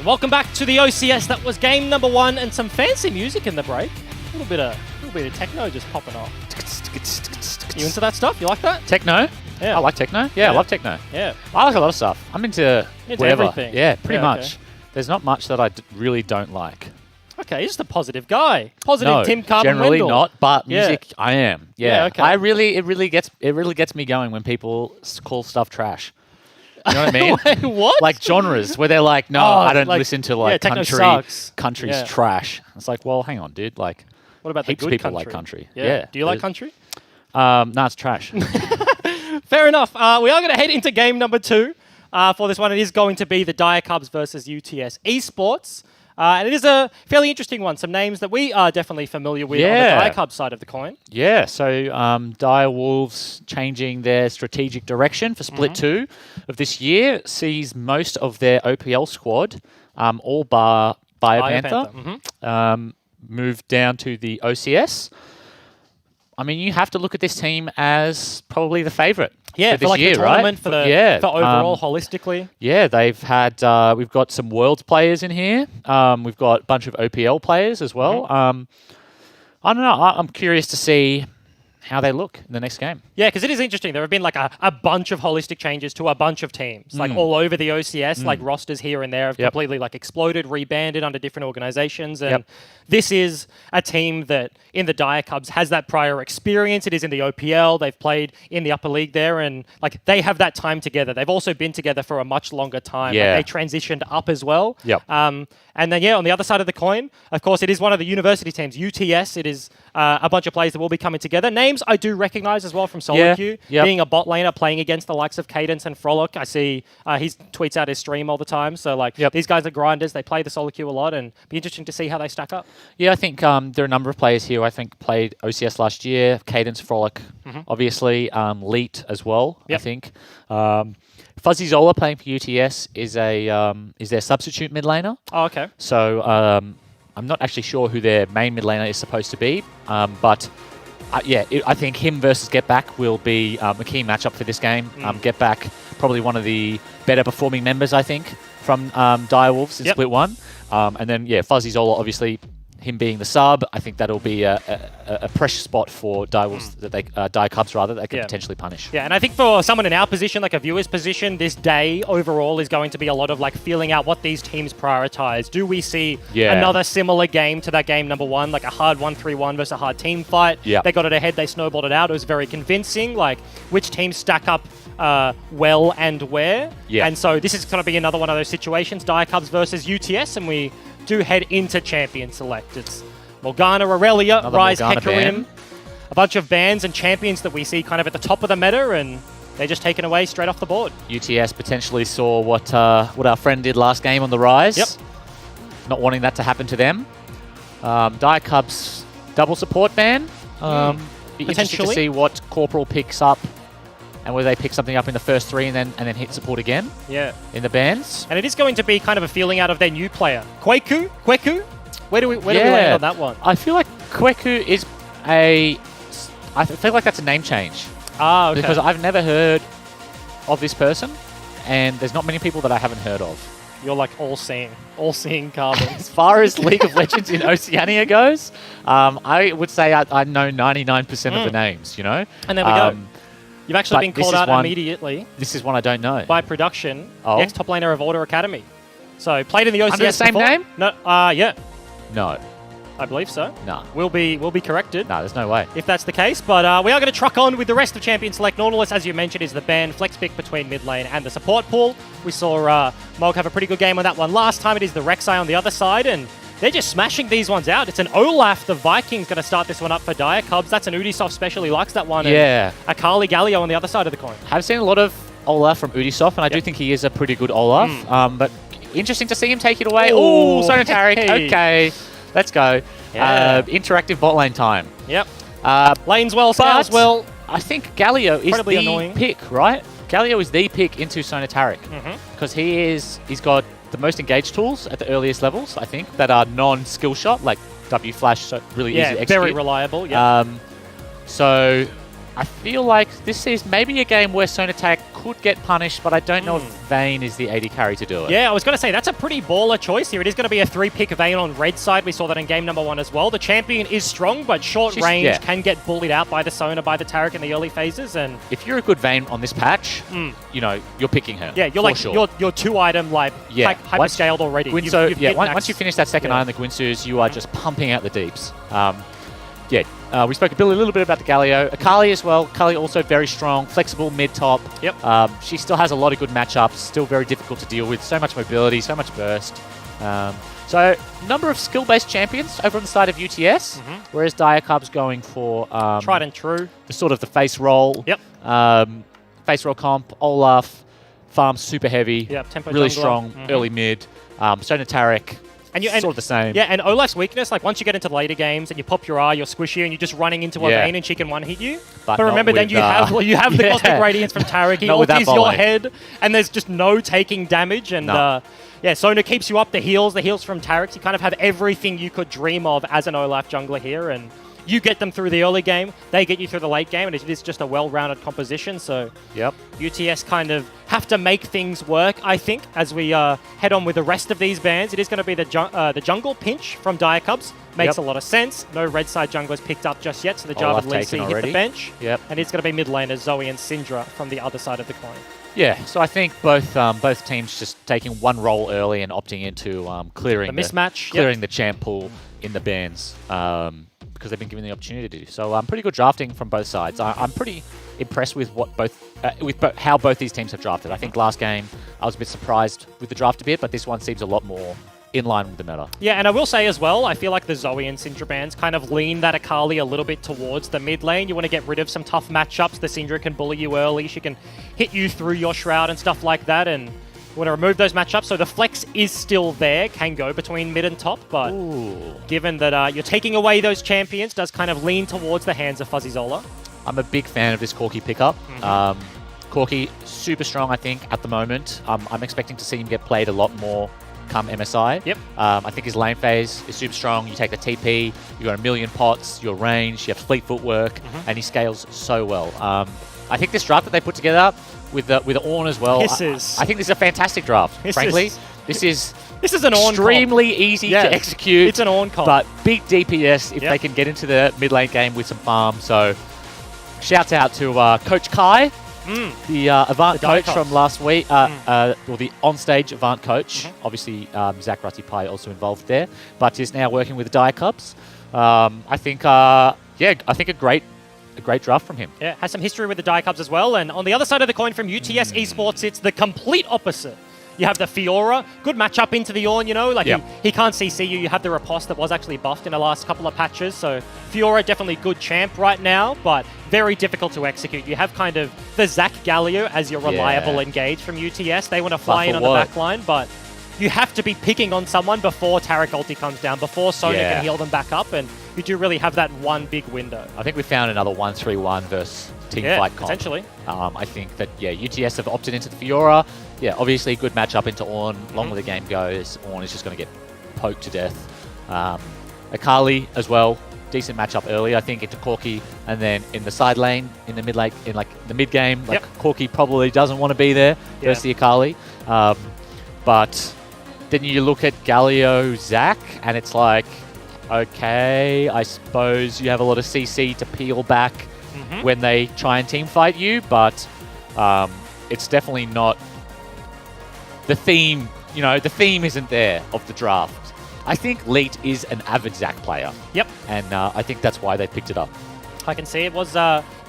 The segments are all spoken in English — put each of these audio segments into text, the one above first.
Welcome back to the OCS. That was game number 1 and some fancy music in the break. A little bit of techno just popping off. You into that stuff? You like that? Techno? Yeah. I like techno. Yeah, I love techno. Yeah. I like a lot of stuff. I'm into whatever. Everything. Yeah, pretty much. Okay. There's not much that I really don't like. Okay, you're just a positive guy. Positive No, Tim Carbon generally Wendell. not, but music I am. Yeah. Okay. It really gets me going when people call stuff trash. You know what I mean? Wait, what? Like genres where they're like, no, I don't listen to techno sucks. country's trash. It's like, well, hang on, dude. Like, what about the heaps good of people country? like country. Yeah. Do you like country? No, it's trash. Fair enough. We are going to head into game number 2 for this one. It is going to be the Dire Cubs versus UTS Esports. And it is a fairly interesting one. Some names that we are definitely familiar with on the Dire Cubs side of the coin. Yeah, so Dire Wolves changing their strategic direction for Split 2 of this year sees most of their OPL squad, all bar BioPanther, move down to the OCS. I mean, you have to look at this team as probably the favourite. Yeah, for this like year, the tournament, right? for overall, holistically. Yeah, they've had, we've got some Worlds players in here. We've got a bunch of OPL players as well. I don't know. I'm curious to see how they look in the next game. Yeah, because it is interesting. There have been like a bunch of holistic changes to a bunch of teams, like all over the OCS, like rosters here and there have completely like exploded, rebanded under different organizations. And this is a team that in the Dire Cubs has that prior experience. It is in the OPL. They've played in the upper league there and like they have that time together. They've also been together for a much longer time. Yeah. Like, they transitioned up as well. Yep. And then, on the other side of the coin, of course, it is one of the university teams, UTS. It is a bunch of players that will be coming together. Names I do recognize as well from solo queue. Being a bot laner, playing against the likes of Cadence and Frolic. I see he tweets out his stream all the time. So, these guys are grinders. They play the solo queue a lot and be interesting to see how they stack up. Yeah, I think there are a number of players here who I think played OCS last year. Cadence, Frolic, obviously. Leet as well, I think. Fuzzy Zola playing for UTS is their substitute mid laner. Oh, okay. So I'm not actually sure who their main mid laner is supposed to be, but I think him versus Get Back will be a key matchup for this game. Get Back, probably one of the better performing members, I think, from Dire Wolves in Split 1. And then, Fuzzy Zola, obviously, him being the sub, I think that'll be a precious spot for Dire Wolves, Dire Cubs rather, that they could potentially punish. Yeah, and I think for someone in our position, like a viewer's position, this day overall is going to be a lot of like feeling out what these teams prioritize. Do we see another similar game to that game number 1, like a hard 1-3-1 versus a hard team fight? They got it ahead, they snowballed it out. It was very convincing. Like, which teams stack up well and where? And so this is going to be another one of those situations, Dire Cubs versus UTS, and we do head into Champion Select. It's Morgana, Aurelia, Rise, Hecarim, a bunch of bans and champions that we see kind of at the top of the meta, and they're just taken away straight off the board. UTS potentially saw what our friend did last game on the Rise. Not wanting that to happen to them. Dire Cubs double support ban. Be interesting to see what Corporal picks up and whether they pick something up in the first 3 and then hit support again. In the bans. And it is going to be kind of a feeling out of their new player. Kweku? Where do we land on that one? I feel like Kweku is I feel like that's a name change. Okay. Because I've never heard of this person, and there's not many people that I haven't heard of. You're like all-seeing Carbon. As far as League of Legends in Oceania goes, I would say I know 99% of the names, you know? And there we go. You've actually been called out immediately. This is one I don't know. By production, the ex-top laner of Order Academy. So, played in the OCS Under the same name? No, No. I believe so. No. We'll be corrected. No, there's no way. If that's the case. But we are going to truck on with the rest of Champion Select. Nautilus, as you mentioned, is the ban flex pick between mid lane and the support pool. We saw Mog have a pretty good game on that one last time. It is the Rek'Sai on the other side, and they're just smashing these ones out. It's an Olaf, the Vikings, going to start this one up for Dire Cubs. That's an Ubisoft special. He likes that one. Yeah. And Akali Galio on the other side of the coin. I've seen a lot of Olaf from Ubisoft, and I do think he is a pretty good Olaf. But interesting to see him take it away. Oh, Sonataric. Hey. Okay, let's go. Interactive bot lane time. Lanes well, scales well. I think Galio is Incredibly the annoying. pick, right? Galio is the pick into Sonataric because he's got the most engaged tools at the earliest levels, I think, that are non-skill shot, like W flash, so really easy to execute. Very reliable. So I feel like this is maybe a game where Sonatak could get punished, but I don't know if Vayne is the AD carry to do it. Yeah, I was going to say, that's a pretty baller choice here. It is going to be a 3-pick Vayne on red side. We saw that in game number 1 as well. The champion is strong, but short range can get bullied out by the Sona, by the Taric in the early phases. And if you're a good Vayne on this patch, you know, you're picking her. Yeah, you're like, sure. you're 2-item, like, hyper-scaled already. Once you finish that second item, the Gwinsus, you are just pumping out the deeps. We spoke a little bit about the Galio. Akali as well. Akali also very strong, flexible mid-top. Yep. She still has a lot of good matchups, still very difficult to deal with. So much mobility, so much burst. So, number of skill-based champions over on the side of UTS, whereas Diacub's going for... tried and true. The sort of the face roll. Yep. Face roll comp, Olaf, farms super heavy, tempo really jungler. strong, early mid. Sona Taric. And sort of the same. Yeah, and Olaf's weakness, like once you get into the later games and you pop your eye, you're squishy and you're just running into a Vayne and she can one-hit you. But remember, then you have the Cosmic Radiance from Taric. He ultis your head and there's just no taking damage. And Sona keeps you up. The heals from Taric. You kind of have everything you could dream of as an Olaf jungler here. And you get them through the early game, they get you through the late game, and it is just a well-rounded composition. So UTS kind of have to make things work, I think, as we head on with the rest of these bans. It is going to be the jungle pinch from Diacubs. Makes a lot of sense. No red side junglers picked up just yet, so the Jarvan Lee C hit the bench. And it's going to be mid laners Zoe and Syndra from the other side of the coin. Yeah, so I think both teams just taking one role early and opting into clearing the mismatch, clearing the champ pool in the bans. Because they've been given the opportunity to. So pretty good drafting from both sides. I'm pretty impressed with what how both these teams have drafted. I think last game I was a bit surprised with the draft a bit, but this one seems a lot more in line with the meta. Yeah, and I will say as well, I feel like the Zoe and Syndra bans kind of lean that Akali a little bit towards the mid lane. You want to get rid of some tough matchups. The Syndra can bully you early. She can hit you through your Shroud and stuff like that, and you want to remove those matchups, so the flex is still there, can go between mid and top, but given that you're taking away those champions, does kind of lean towards the hands of Fuzzy Zola. I'm a big fan of this Corki pickup. Corki, super strong, I think, at the moment. I'm expecting to see him get played a lot more come MSI. I think his lane phase is super strong. You take the TP, you got a million pots, your range, you have fleet footwork, and he scales so well. I think this draft that they put together with Ornn as well. I think this is a fantastic draft. Frankly, this is an Ornn extremely easy to execute. It's an Ornn comp, but big DPS if they can get into the mid lane game with some farm. So, shouts out to Coach Kai, the Avant coach from last week, or the on-stage Avant coach. Obviously, Zach Ratipai also involved there, but is now working with the Diacubs. I think, a great draft from him. Yeah, has some history with the Diacubs as well. And on the other side of the coin from UTS Esports, it's the complete opposite. You have the Fiora, good matchup into the Ornn, you know, like he can't CC you. You have the Riposte that was actually buffed in the last couple of patches. So Fiora, definitely good champ right now, but very difficult to execute. You have kind of the Zac Galio as your reliable engage from UTS. They want to fly in on the back line, but you have to be picking on someone before Taric ulti comes down, before Sona can heal them back up, and you do really have that one big window. I think we found another 1-3-1 versus teamfight comp. Potentially. I think that, UTS have opted into the Fiora. Yeah, obviously good matchup into Ornn. Longer the game goes, Ornn is just going to get poked to death. Akali as well. Decent matchup early, I think, into Corki, and then in the side lane, in the mid lane, in like the mid game, like Corki probably doesn't want to be there versus the Akali. But then you look at Galio, Zac, and it's like, okay, I suppose you have a lot of CC to peel back when they try and team fight you, but it's definitely not the theme. You know, the theme isn't there of the draft. I think Leet is an avid Zac player. And I think that's why they picked it up. I can see it was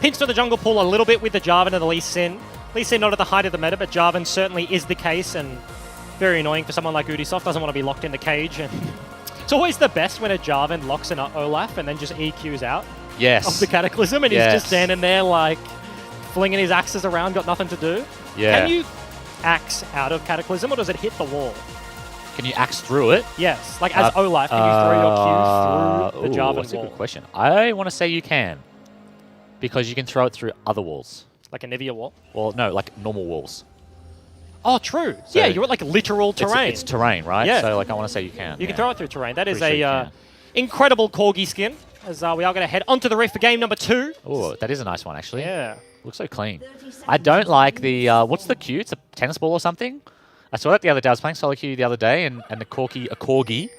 pinched to the jungle pool a little bit with the Jarvan and the Lee Sin. Lee Sin not at the height of the meta, but Jarvan certainly is the case, and very annoying for someone like Ubisoft. Doesn't want to be locked in the cage. And it's always the best when a Jarvan locks in an Olaf and then just EQs out of the Cataclysm, and he's just standing there like flinging his axes around, got nothing to do. Can you axe out of Cataclysm, or does it hit the wall? Can you axe through it? Yes. Like as Olaf, can you throw your Q through the Jarvan wall? That's a good question. I want to say you can, because you can throw it through other walls. Like a Nivea wall? Well, no, like normal walls. Oh, true. So yeah, you're at like literal terrain. It's terrain, right? Yeah. So like I want to say you can. You can throw it through terrain. That is a incredible Corgi skin. as we are going to head onto the reef for game number 2. Oh, that is a nice one, actually. Yeah. Looks so clean. I don't like the, what's the cue? It's a tennis ball or something? I saw that the other day. I was playing solo queue the other day, and a corgi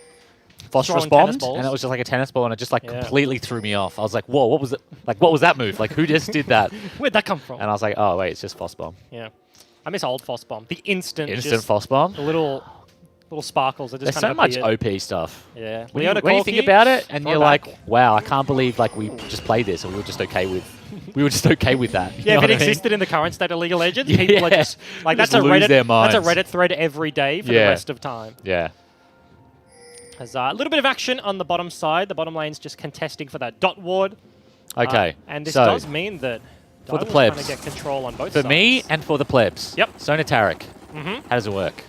phosphorus bombed, and it was just like a tennis ball, and it just like completely threw me off. I was like, whoa, what was it? Like, what was that move? Like, who just did that? Where'd that come from? And I was like, oh, wait, it's just Foss bomb. Yeah. I miss old Foss bomb. The instant Foss bomb? The little sparkles that just There's kind so of much appeared. OP stuff. Yeah. When you think about it, and you're like, wow, I can't believe like we just played this, and we were just okay with that. Yeah, if it existed in the current state of League of Legends, people are just like Just that's a lose their minds. Reddit thread every day for the rest of time. Yeah. There's a little bit of action on the bottom side. The bottom lane's just contesting for that dot ward. Okay. And this so does mean that for the Daiwa's plebs, trying to get control on both for sides. me and for the plebs. Yep. Sona Tarek. How does it work?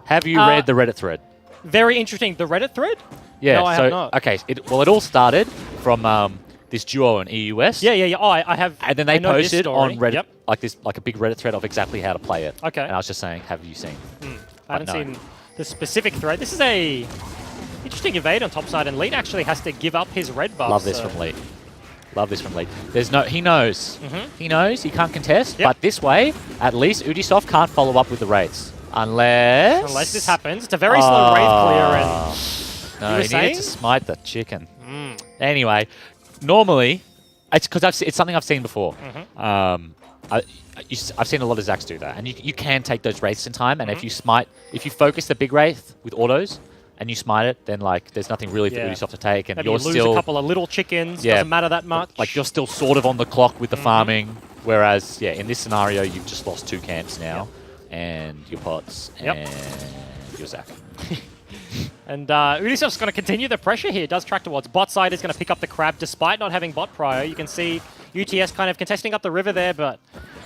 Have you read the Reddit thread? Very interesting. The Reddit thread? Yeah. No, I have not. Okay. It all started from this duo in EUS. Yeah. Oh, I have. And then they posted on Reddit Yep. like a big Reddit thread of exactly how to play it. Okay. And I was just saying, have you seen? I haven't seen the specific thread. This is a interesting evade on top side, and Lead actually has to give up his red buff. Love this from Lead. Love this from Lead. He knows. He knows he can't contest, but this way, at least Ubisoft can't follow up with the raids. Unless this happens. It's a very slow raid clear. And no, he needed to smite the chicken. Anyway, normally, it's because it's something I've seen before. I've seen a lot of Zacs do that, and you can take those wraiths in time, and if you focus the big wraith with autos, and you smite it, then like there's nothing really for Ubisoft to take, and maybe you're you lose still a couple of little chickens. Doesn't matter that much. Like you're still sort of on the clock with the farming, whereas in this scenario you've just lost 2 camps now, and your pots and your Zac. And Ubisoft's going to continue the pressure here. Does track towards bot side. Is going to pick up the crab despite not having bot prio. You can see UTS kind of contesting up the river there, but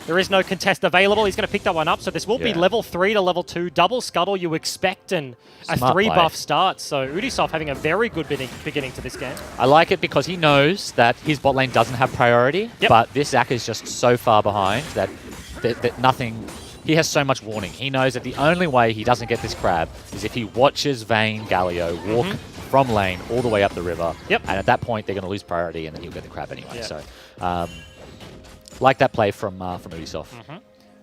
there is no contest available. He's going to pick that one up. So this will be level 3 to level 2. Double scuttle you expect, and a 3-buff start. So Ubisoft having a very good beginning to this game. I like it because he knows that his bot lane doesn't have priority, but this Zac is just so far behind that nothing... He has so much warning. He knows that the only way he doesn't get this crab is if he watches Vayne Galio walk from lane all the way up the river. And at that point, they're going to lose priority, and then he'll get the crab anyway. So, like that play from Ubisoft.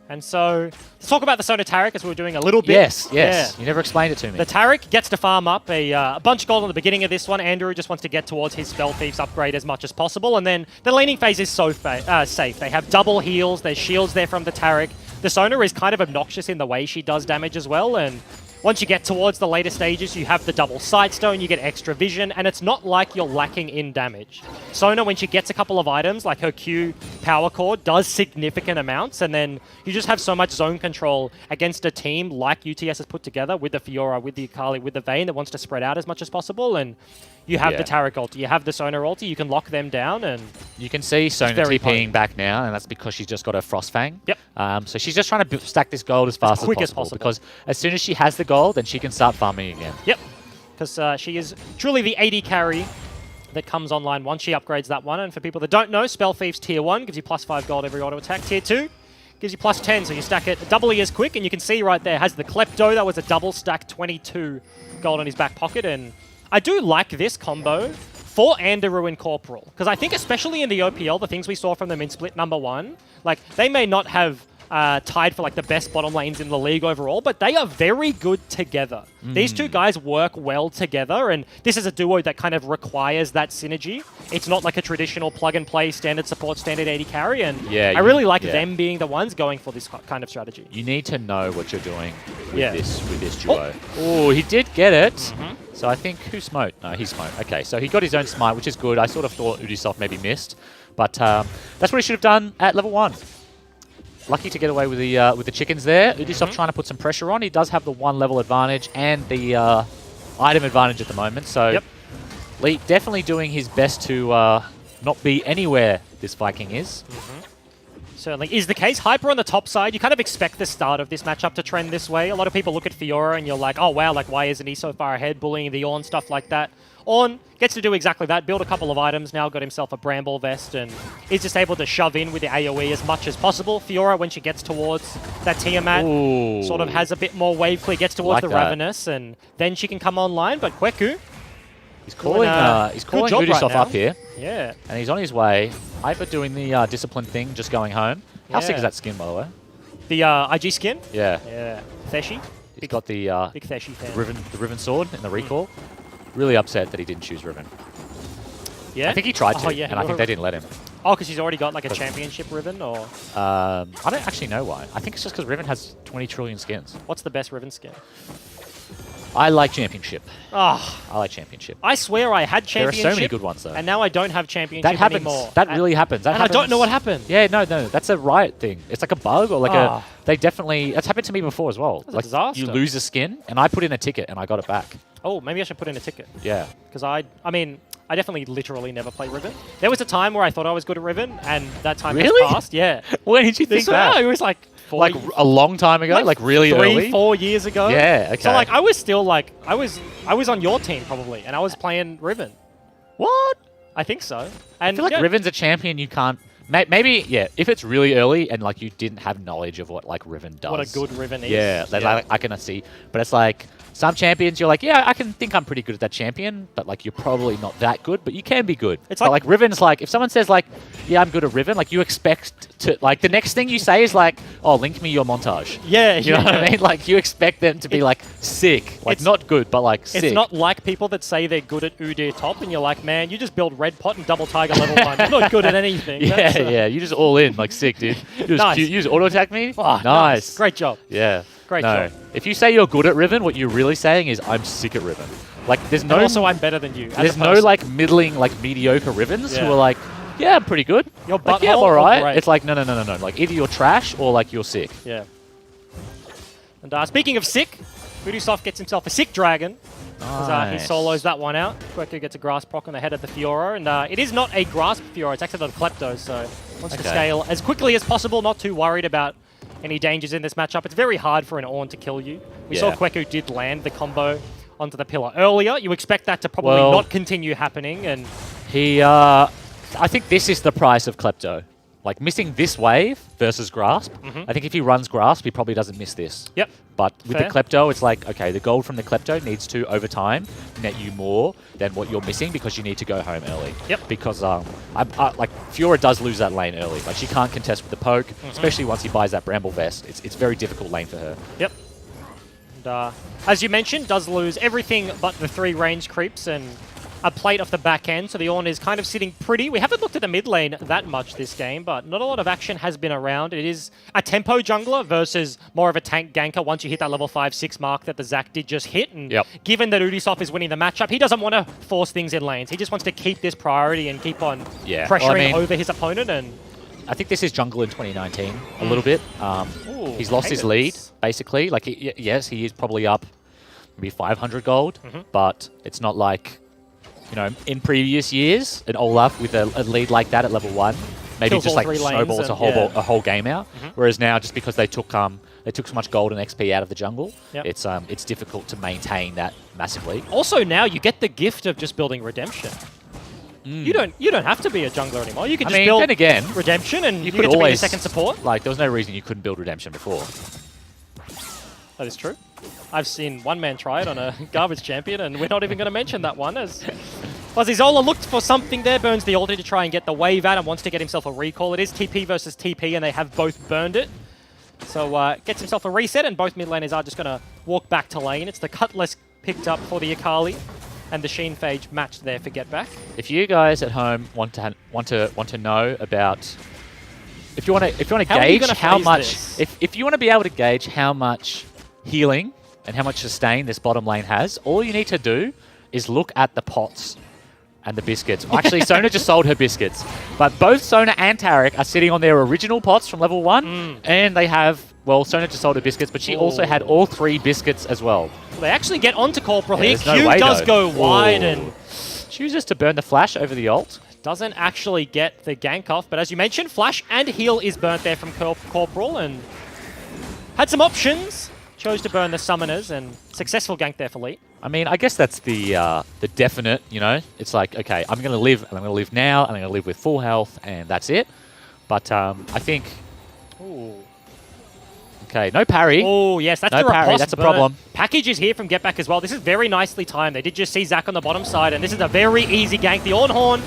And so, let's talk about the Sona Taric as we were doing a little bit. Yes. You never explained it to me. The Taric gets to farm up a bunch of gold on the beginning of this one. Andrew just wants to get towards his Spell Thieves upgrade as much as possible. And then the laning phase is so safe. They have double heals. There's shields there from the Taric. The Sona is kind of obnoxious in the way she does damage as well, and once you get towards the later stages, you have the double Sightstone, you get extra vision, and it's not like you're lacking in damage. Sona, when she gets a couple of items, like her Q Power Core, does significant amounts, and then you just have so much zone control against a team like UTS has put together with the Fiora, with the Akali, with the Vayne that wants to spread out as much as possible, and you have the Taric ulti, you have the Sona ulti, you can lock them down, and you can see Sona TPing back now, and that's because she's just got her Frost Fang. So she's just trying to stack this gold as fast as possible, because as soon as she has the gold, then she can start farming again. Because she is truly the AD carry that comes online once she upgrades that one. And for people that don't know, Spell Thieves Tier 1 gives you +5 gold every auto attack. Tier 2 gives you +10, so you stack it doubly as quick. And you can see right there, has the Klepto. That was a double stack 22 gold in his back pocket. And I do like this combo for Anderu and Corporal, because I think especially in the OPL, the things we saw from them in split number 1, like they may not have tied for like the best bottom lanes in the league overall, but they are very good together. These two guys work well together, and this is a duo that kind of requires that synergy. It's not like a traditional plug-and-play standard support, standard AD carry, and I really like them being the ones going for this kind of strategy. You need to know what you're doing with this duo. Oh, he did get it. So I think, who smote? No, he smote. Okay, so he got his own smite, which is good. I sort of thought Ubisoft maybe missed, but that's what he should have done at level 1. Lucky to get away with the chickens there. Ubisoft trying to put some pressure on. He does have the 1 level advantage and the item advantage at the moment. So Lee definitely doing his best to not be anywhere this Viking is. Certainly is the case. Hyper on the top side, you kind of expect the start of this matchup to trend this way. A lot of people look at Fiora and you're like, oh wow, like why isn't he so far ahead, bullying the Ornn, stuff like that. Ornn gets to do exactly that, build a couple of items, now got himself a Bramble Vest, and is just able to shove in with the AoE as much as possible. Fiora, when she gets towards that Tiamat, sort of has a bit more wave clear, gets towards the Ravenous, and then she can come online, but Kweku He's calling Udisoft right up here. Yeah. And he's on his way. Hyper doing the discipline thing, just going home. How sick is that skin, by the way? The IG skin? Yeah. Yeah. Theshy? He's got the big Theshy fan. the Riven sword in the recall. Really upset that he didn't choose Riven. Yeah? I think he tried to, yeah, and I think they didn't let him. Oh, because he's already got like a championship Riven, or? I don't actually know why. I think it's just because Riven has 20 trillion skins. What's the best Riven skin? I like Championship. Oh, I like Championship. I swear I had Championship. There are so many good ones, though. And now I don't have Championship that happens. anymore. That really happens. That happens. I don't know what happened. Yeah, no, that's a Riot thing. It's like a bug or like a... They definitely... That's happened to me before as well. That's a disaster. You lose a skin, and I put in a ticket, and I got it back. Oh, maybe I should put in a ticket. Yeah. Because I mean, I definitely literally never play Riven. There was a time where I thought I was good at Riven, and that time has passed. Yeah. When did you think that? It was like... Like a long time ago? Like really early? 3-4 years ago? Yeah, okay. So like I was still like, I was on your team probably, and I was playing Riven. What? I think so. And I feel like Riven's a champion you can't... Maybe, yeah, if it's really early and like you didn't have knowledge of what like Riven does. What a good Riven is. Yeah, like, I can see. But it's like... Some champions, you're like, yeah, I can think I'm pretty good at that champion, but like you're probably not that good, but you can be good. It's like Riven's like, if someone says like, yeah, I'm good at Riven, like you expect to, like the next thing you say is like, oh, link me your montage. Yeah, you know what I mean? Like you expect them to be like sick, like not good, but like sick. It's not like people that say they're good at Udyr top, and you're like, man, you just build Red Pot and Double Tiger level 1. You're not good at anything. Yeah, you just all in, like sick, dude. You just auto attack me. Oh, nice. Great job. Yeah. Great job. If you say you're good at Riven, what you're really saying is I'm sick at Riven. Like there's no. And also, I'm better than you. There's no like middling, like mediocre Rivens who are like, yeah, I'm pretty good. Your like, yeah, I'm alright. It's like no. Like either you're trash or like you're sick. Yeah. And speaking of sick, Udisoft gets himself a sick dragon. Nice. He solos that one out. Kweku gets a grass proc on the head of the Fiora, and it is not a grasp Fiora, it's actually the Klepto, so wants to scale as quickly as possible, not too worried about any dangers in this matchup. It's very hard for an Ornn to kill you. We saw Kweku did land the combo onto the pillar earlier. You expect that to probably not continue happening, and he, I think this is the price of Klepto. Like missing this wave versus Grasp. I think if he runs Grasp, he probably doesn't miss this. Yep. But with the Klepto, it's like, okay, the gold from the Klepto needs to, over time, net you more than what you're missing because you need to go home early. Yep. Because, like, Fiora does lose that lane early. Like, she can't contest with the poke, especially once he buys that Bramble Vest. It's very difficult lane for her. Yep. And, as you mentioned, does lose everything but the 3 range creeps and a plate off the back end, so the Ornn is kind of sitting pretty. We haven't looked at the mid lane that much this game, but not a lot of action has been around. It is a tempo jungler versus more of a tank ganker once you hit that level 5-6 mark that the Zac did just hit. And given that Udisoft is winning the matchup, he doesn't want to force things in lanes. He just wants to keep this priority and keep on pressuring over his opponent. And I think this is jungle in 2019 a little bit. He's lost his lead, basically. Like, yes, he is probably up maybe 500 gold, but it's not like... You know, in previous years, an Olaf with a lead like that at level 1, maybe kills just like and snowballs a whole game out. Whereas now, just because they took so much gold and XP out of the jungle, it's difficult to maintain that massively. Also, now you get the gift of just building redemption. You don't have to be a jungler anymore. You can just build redemption, and you get to be the second support. Like, there was no reason you couldn't build redemption before. That is true. I've seen one man try it on a garbage champion, and we're not even going to mention that one. As Fuzzy Zola looked for something there, burns the ulti to try and get the wave out and wants to get himself a recall. It is TP versus TP, and they have both burned it. So gets himself a reset, and both mid laners are just going to walk back to lane. It's the Cutlass picked up for the Akali, and the Sheen Phage matched there for get back. If you guys at home want to know about... If you want to gauge how much... If you want to be able to gauge how much healing and how much sustain this bottom lane has, all you need to do is look at the pots and the biscuits. Actually, Sona just sold her biscuits. But both Sona and Taric are sitting on their original pots from level 1, and they have... Well, Sona just sold her biscuits, but she also had all 3 biscuits as well. They actually get onto Corporal here. Q does go wide and... Chooses to burn the flash over the ult. Doesn't actually get the gank off, but as you mentioned, flash and heal is burnt there from Corporal, and had some options. Chose to burn the summoners, and successful gank there for Lee. I mean, I guess that's the definite, you know? It's like, okay, I'm going to live, and I'm going to live now, and I'm going to live with full health, and that's it. But I think... Okay, no parry. Oh, yes, that's no the parry. riposte, That's a but problem. Package is here from Get Back as well. This is very nicely timed. They did just see Zach on the bottom side, and this is a very easy gank. The Ornhorn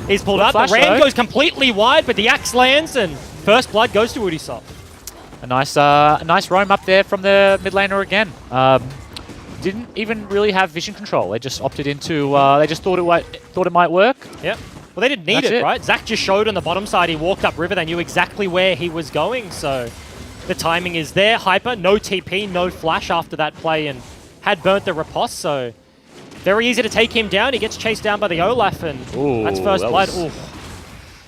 is pulled up. The Ram goes completely wide, but the axe lands, and first blood goes to Ubisoft. A nice roam up there from the mid laner again. Didn't even really have vision control. They just opted into. They just thought it might work. Yep. Well, they didn't need it, right? Zach just showed on the bottom side. He walked up river. They knew exactly where he was going. So the timing is there. Hyper, no TP, no flash after that play, and had burnt the riposte. So very easy to take him down. He gets chased down by the Olaf, and that's first blood. Ooh.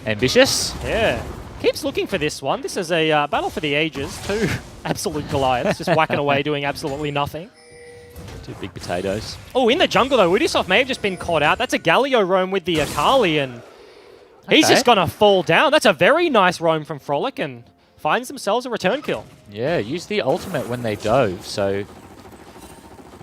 Ambitious. Yeah. Keeps looking for this one. This is a battle for the ages. Two absolute Goliaths just whacking away, doing absolutely nothing. Two big potatoes. Oh, in the jungle, though, Ubisoft may have just been caught out. That's a Galio roam with the Akali, and he's just going to fall down. That's a very nice roam from Frolic, and finds themselves a return kill. Yeah, use the ultimate when they dove, so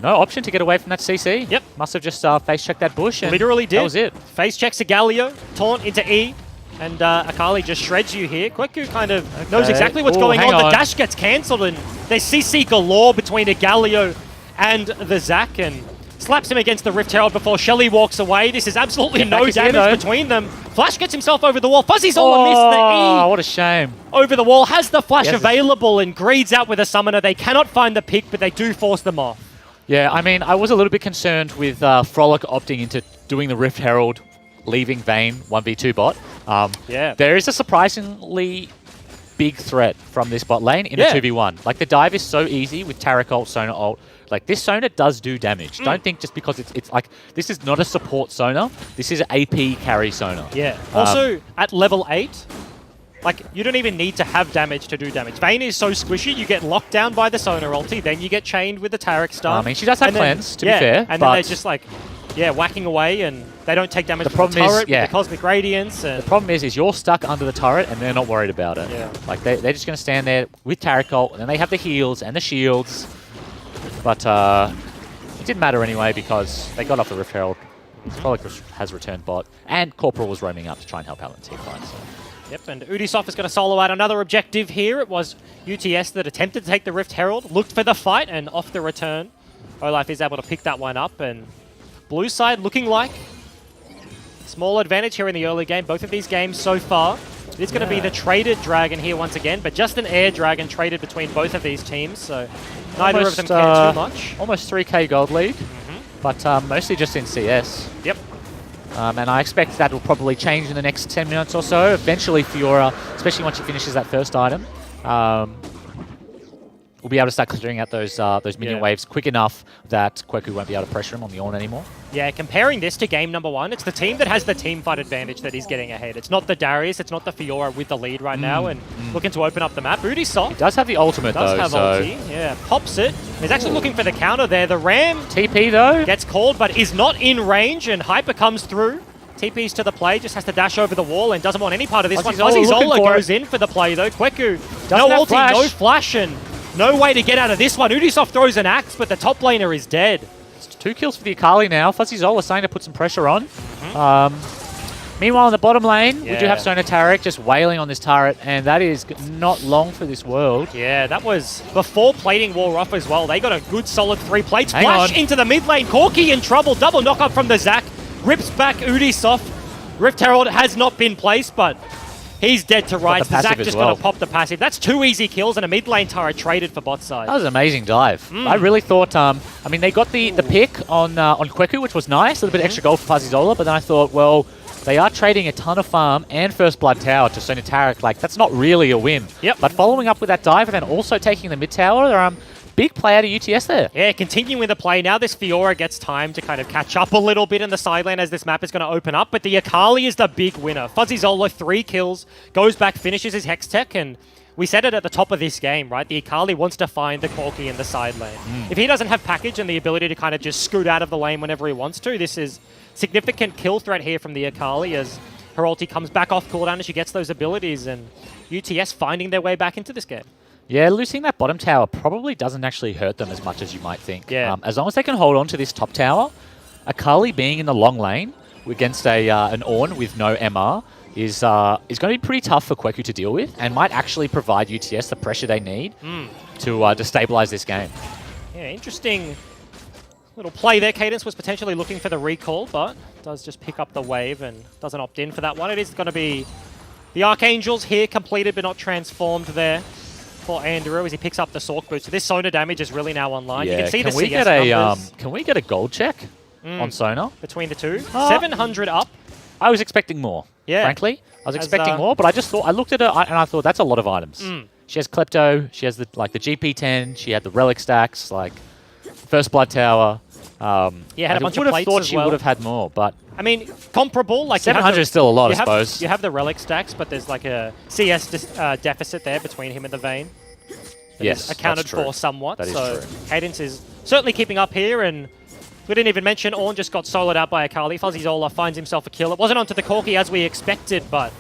no option to get away from that CC. Yep. Must have just face-checked that bush, and literally did. That was it. Face checks a Galio, taunt into E, and Akali just shreds you here. Kweku kind of knows exactly what's going on. The dash gets cancelled, and there's CC galore between a Galio and the Zac, and slaps him against the Rift Herald before Shelly walks away. This is absolutely no damage between them. Flash gets himself over the wall. Fuzzy's all missed the E. Oh, what a shame. Over the wall, has the flash available, and greeds out with a summoner. They cannot find the pick, but they do force them off. Yeah, I mean, I was a little bit concerned with Frolic opting into doing the Rift Herald, leaving Vayne 1v2 bot. There is a surprisingly big threat from this bot lane in a 2v1. Like, the dive is so easy with Taric ult, Sona ult. Like, this Sona does do damage. Don't think just because it's like, this is not a support Sona. This is AP carry Sona. Yeah. Also, at level 8, like, you don't even need to have damage to do damage. Vayne is so squishy, you get locked down by the Sona ulti, then you get chained with the Taric stun. I mean, she does have cleanse, to be fair. And then they're just like, whacking away, and they don't take damage from the turret with the Cosmic Radiance. And the problem is you're stuck under the turret, and they're not worried about it. Yeah. Like, they're just going to stand there with Taric ult, and then they have the heals and the shields. But it didn't matter anyway because they got off the Rift Herald. Frolic has returned bot, and Corporal was roaming up to try and help out in team fight. So. Yep, and Ubisoft is going to solo out another objective here. It was UTS that attempted to take the Rift Herald, looked for the fight, and off the return, Olaf is able to pick that one up. And blue side looking like small advantage here in the early game. Both of these games so far. It's going to be the traded dragon here once again, but just an air dragon traded between both of these teams, so neither of them care too much. Almost 3k gold lead, but mostly just in CS. Yep. And I expect that will probably change in the next 10 minutes or so. Eventually, Fiora, especially once she finishes that first item, we'll be able to start clearing out those minion waves quick enough that Kweku won't be able to pressure him on the Ornn anymore. Yeah, comparing this to game number 1, it's the team that has the team fight advantage that is getting ahead. It's not the Darius, it's not the Fiora with the lead right now, and looking to open up the map. Ubisoft does have the ultimate, ulti, pops it. He's actually looking for the counter there. The Ram TP, though, gets called, but is not in range, and Hyper comes through. TP's to the play, just has to dash over the wall and doesn't want any part of this one. Fuzzy Zola goes in for the play, though. Kweku, no ulti, no flash, and no way to get out of this one. Ubisoft throws an axe, but the top laner is dead. It's 2 kills for the Akali now. Fuzzy Zola starting to put some pressure on. Meanwhile, in the bottom lane, we do have Sona Taric just wailing on this turret, and that is not long for this world. Yeah, that was before plating wore off as well. They got a good solid 3 plates. Flash into the mid lane. Corki in trouble. Double knock up from the Zac. Rips back Ubisoft. Rift Herald has not been placed, but he's dead to rights. The Zac just got to pop the passive. That's 2 easy kills, and a mid lane turret traded for bot side. That was an amazing dive. I really thought, I mean, they got the pick on Kweku, which was nice. A little bit extra gold for Fuzzy Zola, but then I thought, well, they are trading a ton of farm and first blood tower to Sona Taric. Like, that's not really a win. Yep. But following up with that dive and then also taking the mid tower, big play out of UTS there. Yeah, continuing with the play. Now this Fiora gets time to kind of catch up a little bit in the side lane as this map is going to open up. But the Akali is the big winner. Fuzzy Zola, 3 kills, goes back, finishes his Hex Tech, and we said it at the top of this game, right? The Akali wants to find the Corki in the side lane. If he doesn't have package and the ability to kind of just scoot out of the lane whenever he wants to, this is significant kill threat here from the Akali as her ulti comes back off cooldown and she gets those abilities, and UTS finding their way back into this game. Yeah, losing that bottom tower probably doesn't actually hurt them as much as you might think. Yeah. As long as they can hold on to this top tower, Akali being in the long lane against an Ornn with no MR is going to be pretty tough for Kweku to deal with, and might actually provide UTS the pressure they need to destabilize this game. Yeah, interesting little play there. Cadence was potentially looking for the recall, but does just pick up the wave and doesn't opt in for that one. It is going to be the Archangels here, completed but not transformed there for Andrew as he picks up the Sork Boot. So this Sona damage is really now online. Yeah. You can see the CS numbers. Can we get a gold check on Sona? Between the two. 700 up. I was expecting more, frankly. I was expecting more, but I just thought, I looked at her and I thought, that's a lot of items. She has Klepto, she has the GP10, she had the Relic stacks, like First Blood Tower. Yeah, had a bunch of plates as well. I would have thought she would have had more, but... I mean, comparable. Like 700 is still a lot, I suppose. You have the Relic stacks, but there's like a CS deficit there between him and the Vayne. Yes, accounted for somewhat. That is so true. Cadence is certainly keeping up here, and we didn't even mention Ornn just got soloed out by Akali. Fuzzy Zola finds himself a kill. It wasn't onto the Corki as we expected, but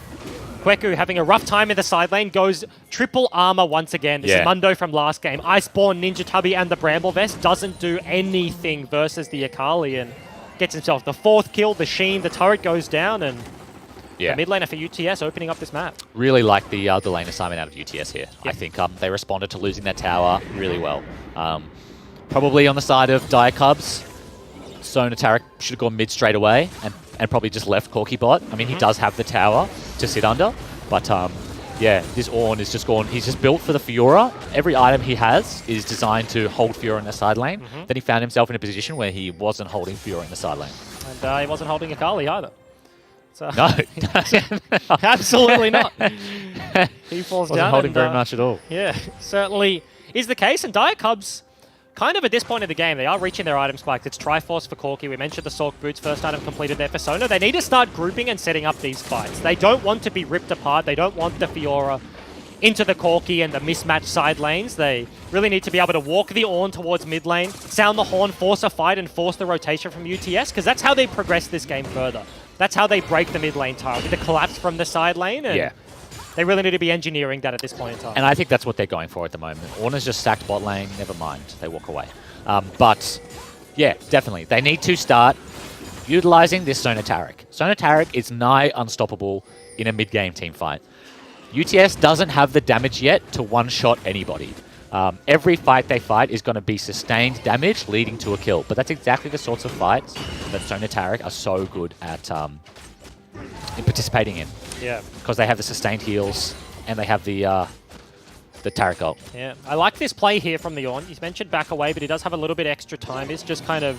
Kweku having a rough time in the side lane, goes triple armor once again. This is Mundo from last game. Iceborne, Ninja Tubby, and the Bramble Vest doesn't do anything versus the Akali, and gets himself the 4th kill. The Sheen, the turret goes down, and the mid laner for UTS opening up this map. Really like the lane assignment out of UTS here. I think they responded to losing that tower really well. Probably on the side of Dire Cubs, Sona Tarek should have gone mid straight away and probably just left Corki bot. I mean, he does have the tower to sit under, but yeah, this Ornn is just gone. He's just built for the Fiora. Every item he has is designed to hold Fiora in the side lane. Then he found himself in a position where he wasn't holding Fiora in the side lane. And he wasn't holding Akali either. So no. Absolutely not. He falls down. Wasn't holding very much at all. Yeah, certainly is the case. And Dire Cubs, kind of at this point in the game, they are reaching their item spikes. It's Triforce for Corki. We mentioned the Sork Boots, first item completed there for Sona. They need to start grouping and setting up these fights. They don't want to be ripped apart. They don't want the Fiora into the Corki and the mismatched side lanes. They really need to be able to walk the Ornn towards mid lane, sound the horn, force a fight, and force the rotation from UTS, because that's how they progress this game further. That's how they break the mid lane tile, with the collapse from the side lane. And they really need to be engineering that at this point in time. And I think that's what they're going for at the moment. Ornna's just stacked bot lane, never mind, they walk away. But yeah, definitely. They need to start utilizing this Sona Tarek. Sona Tarek is nigh unstoppable in a mid-game team fight. UTS doesn't have the damage yet to one-shot anybody. Every fight they fight is going to be sustained damage leading to a kill. But that's exactly the sorts of fights that Sona Tarek are so good at in participating in. Yeah. Because they have the sustained heals and they have the Tarek ult. Yeah, I like this play here from the Ornn. He's mentioned back away, but he does have a little bit extra time. He's just kind of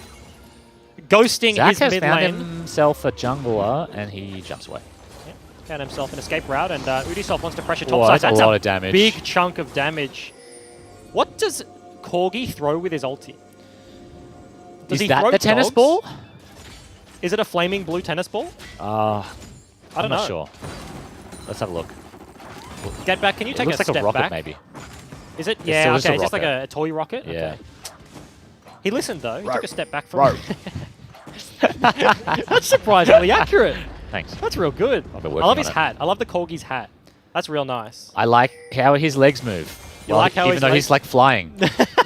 ghosting his mid lane. Zach has found himself a jungler and he jumps away. Yeah, found himself an escape route, and Ubisoft wants to pressure topside. That's a lot of damage. Big chunk of damage. What does Corgi throw with his ulti? Is that the tennis ball? Is it a flaming blue tennis ball? I don't know. I'm not sure. Let's have a look. Get back. Can you take a step back? It looks like a rocket, maybe. Is it? Yeah, okay. Just like a toy rocket? Yeah. Okay. He listened, though. He took a step back from it. That's surprisingly accurate. Thanks. That's real good. I love his hat. I love the Corgi's hat. That's real nice. I like how his legs move. You like how even though he's like flying.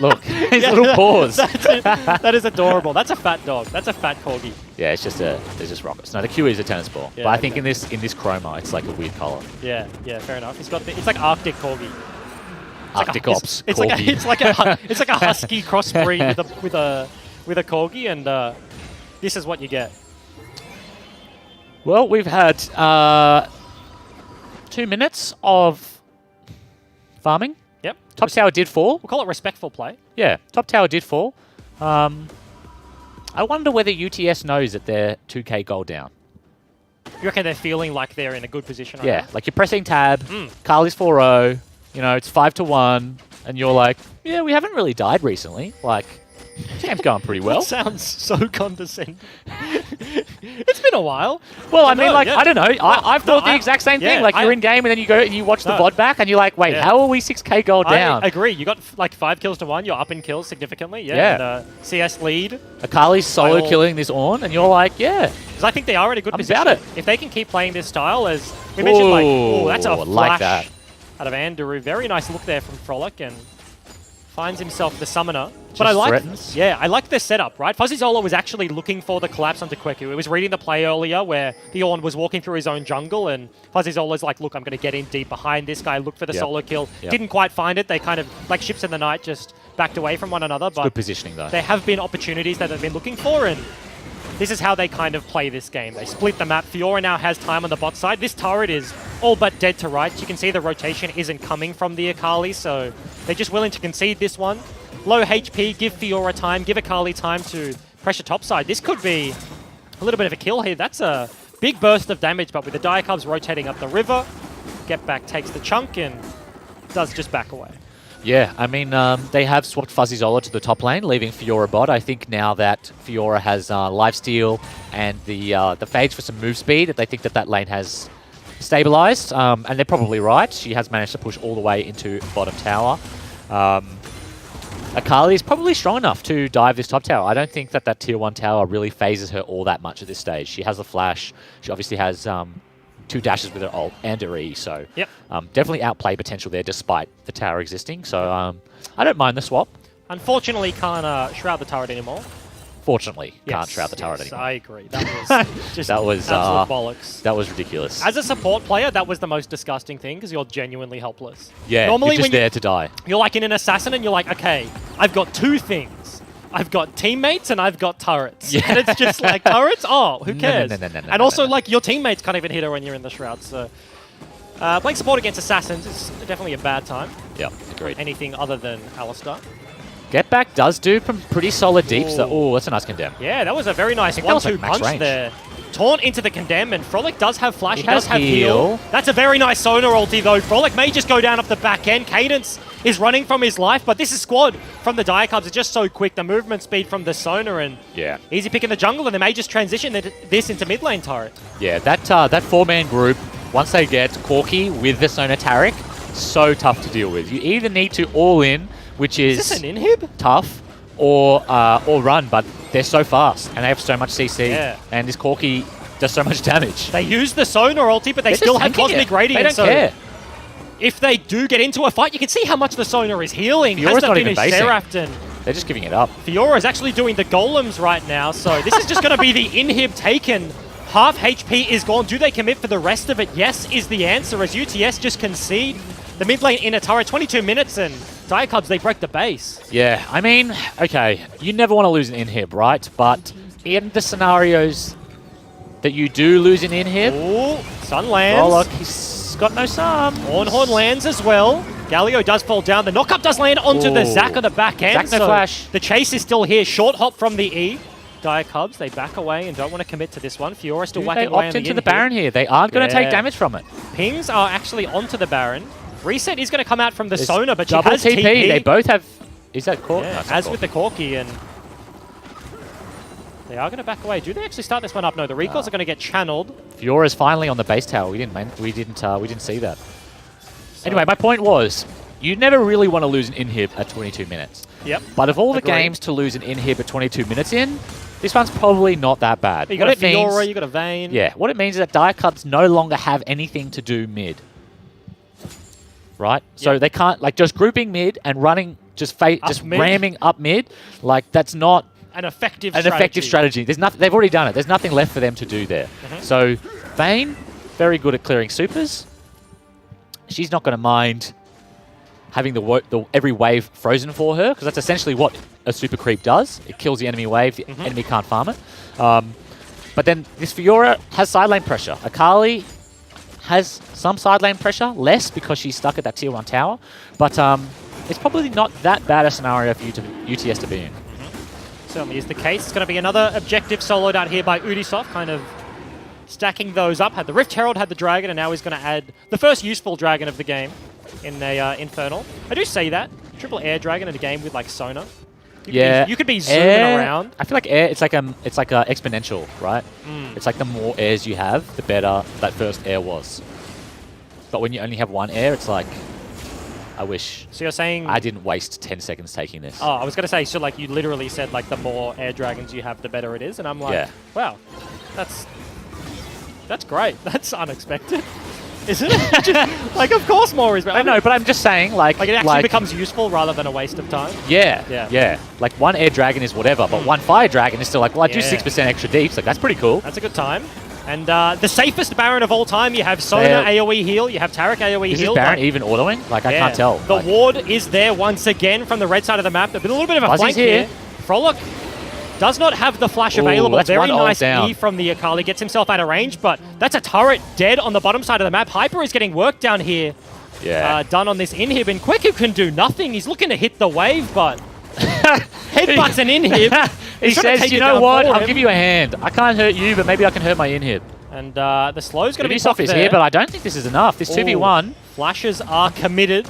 Look, his little paws. That is adorable. That's a fat dog. That's a fat Corgi. Yeah, it's just there's just rockets. No, the Q is a tennis ball. Yeah, but I think in this chroma, it's like a weird color. Yeah, fair enough. He's got it's like Arctic Corgi. Arctic Ops. It's like a husky crossbreed with a Corgi, and this is what you get. Well, we've had 2 minutes of farming. Yep. Top tower did fall. We'll call it respectful play. Yeah, top tower did fall. I wonder whether UTS knows that they're 2k gold down. You reckon they're feeling like they're in a good position right now? Like you're pressing tab, Carly's 4-0, you know, it's 5-1, and you're like, yeah, we haven't really died recently. Like, game's going pretty well. That sounds so condescending. It's been a while. Well, I mean, like, I don't know. I've thought the exact same thing. Like, you're in game and then you go and you watch the VOD back and you're like, wait, how are we 6k gold down? I agree. You got like 5 kills to 1. You're up in kills significantly. Yeah. And, CS lead. Akali's solo killing this Ornn and you're like, yeah. Because I think they are in a good position. About it. If they can keep playing this style, as we mentioned, like, oh, that's a flash like that. out of Andrew. Very nice look there from Frolic, and finds himself the summoner. But I threatens. I like the setup, right? Fuzzy Zola was actually looking for the collapse onto Kweku. He was reading the play earlier where the Ornn was walking through his own jungle, and Fuzzy Zola's like, look, I'm going to get in deep behind this guy, look for the solo kill. Didn't quite find it. They kind of, like ships in the night, just backed away from one another. But good positioning, though. There have been opportunities that they've been looking for, and this is how they kind of play this game. They split the map. Fiora now has time on the bot side. This turret is all but dead to rights. You can see the rotation isn't coming from the Akali, so they're just willing to concede this one. Low HP, give Fiora time, give Akali time to pressure topside. This could be a little bit of a kill here. That's a big burst of damage, but with the Dire Cubs rotating up the river, Get Back takes the chunk and does just back away. Yeah, I mean, they have swapped Fuzzy Zola to the top lane, leaving Fiora bot. I think now that Fiora has lifesteal and the fades for some move speed, they think that that lane has stabilized, and they're probably right. She has managed to push all the way into bottom tower. Akali is probably strong enough to dive this top tower. I don't think that that tier 1 tower really phases her all that much at this stage. She has a flash. She obviously has 2 dashes with her ult and her E, so definitely outplay potential there despite the tower existing. So I don't mind the swap. Unfortunately, can't shroud the turret anymore. Fortunately, can't shroud the turret anymore. I agree. That was just absolute bollocks. That was ridiculous. As a support player, that was the most disgusting thing because you're genuinely helpless. Yeah, normally you're just there to die. You're like in an assassin and you're like, okay, I've got 2 things. I've got teammates and I've got turrets. Yeah. And it's just like, turrets? Oh, who cares? And also, like, your teammates can't even hit her when you're in the shroud. So playing support against assassins is definitely a bad time. Yeah, agreed. Anything other than Alistar. Get Back does do some pretty solid deeps. Oh, that's a nice condemn. Yeah, that was a very nice 1-2 punch there. Taunt into the condemn, and Frolic does have flash. He does have heal. That's a very nice sonar ulti, though. Frolic may just go down up the back end. Cadence is running from his life, but this is squad from the Dire Cubs. It's just so quick. The movement speed from the sonar, and easy pick in the jungle, and they may just transition this into mid lane turret. Yeah, that 4-man group, once they get Corki with the sonar Taric, so tough to deal with. You either need to all in, which is this an inhib? Tough, or run, but they're so fast and they have so much CC, and this Corki does so much damage. They use the sonar ulti, but they still have Cosmic Radiance. They don't care. If they do get into a fight, you can see how much the sonar is healing. Fiora's not even basing. Seraph, they're just giving it up. Fiora is actually doing the golems right now, so this is just going to be the inhib taken. Half HP is gone. Do they commit for the rest of it? Yes is the answer, as UTS just concede the mid lane in a turret. 22 minutes, and Dire Cubs, they break the base. Yeah, I mean, okay, you never want to lose an inhib, right? But in the scenarios that you do lose an inhib... Ooh, Sun lands. Oh, look, he's got no sun. Ornhorn lands as well. Galio does fall down. The knock-up does land onto the Zac on the back end. Zac no flash. The chase is still here. Short hop from the E. Dire Cubs, they back away and don't want to commit to this one. Fiora still whacking away on the into the Baron here. They aren't going to take damage from it. Pings are actually onto the Baron. Reset is going to come out from the sonar, but she double has TP. TP. They both have... Is that Corki? Yeah, no, as with the Corki, and they are going to back away. Do they actually start this one up? No, the recalls are going to get channeled. Fiora's finally on the base tower. We didn't see that. So anyway, my point was, you never really want to lose an inhib at 22 minutes. Yep. But of all the games to lose an inhib at 22 minutes in, this one's probably not that bad. You got a Fiora, you got a Vayne. Yeah, what it means is that Dire Cubs no longer have anything to do mid. Right? Yep. So they can't, like, just grouping mid and running, just ramming up mid, like, that's not an effective strategy. There's nothing, they've already done it. There's nothing left for them to do there. So Vayne, very good at clearing supers. She's not going to mind having the every wave frozen for her, because that's essentially what a super creep does. It kills the enemy wave, the enemy can't farm it. But then this Fiora has side lane pressure. Akali has some side lane pressure, less because she's stuck at that tier 1 tower, but it's probably not that bad a scenario for UTS to be in. Certainly is the case. It's going to be another objective soloed out here by Ubisoft, kind of stacking those up. Had the Rift Herald, had the Dragon, and now he's going to add the first useful Dragon of the game in a Infernal. I do say that. Triple Air Dragon in a game with, like, Sonar. You could be zooming around. I feel like air, it's like a exponential, right? It's like the more airs you have, the better that first air was. But when you only have one air, it's like, I wish. So you're saying I didn't waste 10 seconds taking this. Oh, I was going to say, so like you literally said, like, the more air dragons you have, the better it is, and I'm like, wow, that's great. That's unexpected. Isn't it? Just, like, of course more is better. I know, but I'm just saying, like it actually becomes useful rather than a waste of time. Yeah. Like, one air dragon is whatever, but one fire dragon is still like, well, I do 6% extra deeps. Like, that's pretty cool. That's a good time. And the safest Baron of all time, you have Sona AoE heal, you have Tarek AoE heal. Is this Baron even autoing? Like, I can't tell. The ward is there once again from the red side of the map. There's been a little bit of a Fuzzy's flank here. Frolic does not have the flash available. Very nice E from the Akali. Gets himself out of range, but that's a turret dead on the bottom side of the map. Hyper is getting work down here. Yeah. Done on this inhib, and Quick can do nothing. He's looking to hit the wave, but headbutts an inhib. He says, you know what, I'll give you a hand. I can't hurt you, but maybe I can hurt my inhib. And the slow's going to be Ubisoft is here, but I don't think this is enough. This 2v1. Flashes are committed.